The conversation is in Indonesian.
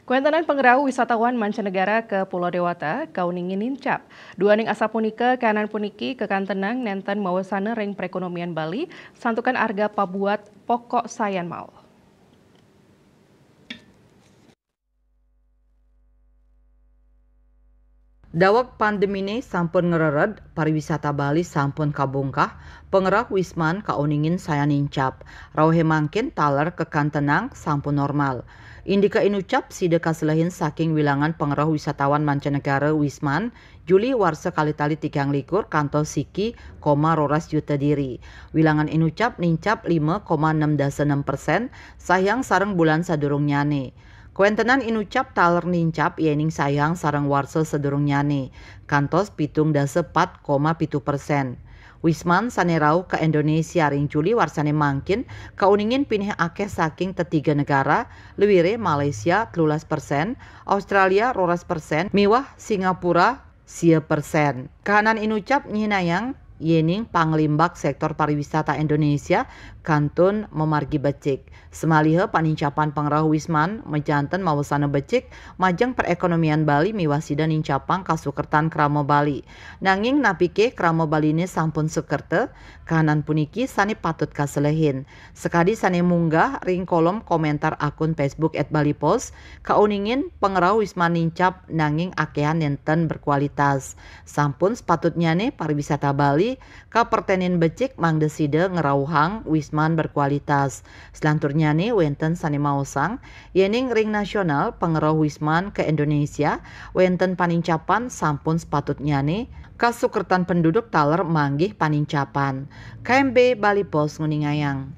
Kuentenan pengerau wisatawan mancanegara ke Pulau Dewata, kauningin nincap. Duaning asa punika kanan puniki kekantenang nenten mawasana ring perekonomian Bali, santukan arga pabuat pokok sayan mau. Dawak pandemine sampun ngerered, pariwisata Bali sampun kabungkah, pengerak Wisman kauningin saya nincap. Rauhe mangkin taler kekantenang sampun normal. Indika inucap side kaselehin saking wilangan pengerah wisatawan mancanegara Wisman, Juli warsa kali tali 3 kantor siki, roras juta diri. Wilangan inucap nincap 5,6%, sayang sareng bulan sadurung nyane. Kuentenan inucap taler nincap yening sayang sareng warsa sedurung nyane, kantos 7,7%. Wisman sanerau ke Indonesia ring Juli warsane mangkin kauningin pinih akeh saking tetiga negara, lewire Malaysia 13%, Australia 12%, miwah Singapura 10%. Kahanan inucap nyinayang yening panglimbak sektor pariwisata Indonesia kantun memargi becik. Semalihe panincapan pengerah Wisman mejanten mawasana becik majeng perekonomian Bali miwasida nincapang kasukertan kramo Bali. Nanging napike kramo Bali ini sampun sukerte kahanan puniki sani patut kaselehin. Sekadi sani munggah ring kolom komentar akun Facebook @balipos kauningin pengerah Wisman nincap nanging akehan nenten berkualitas. Sampun sepatutnya nih pariwisata Bali kapertenin becik mangdeside ngerauhang Wisman berkualitas. Selanturnya nih wenten sani mausang yening ring nasional pengerau Wisman ke Indonesia wenten panincapan sampun sepatutnya nih kasukertan penduduk taler manggih panincapan. KMB Bali Pos nguningayang.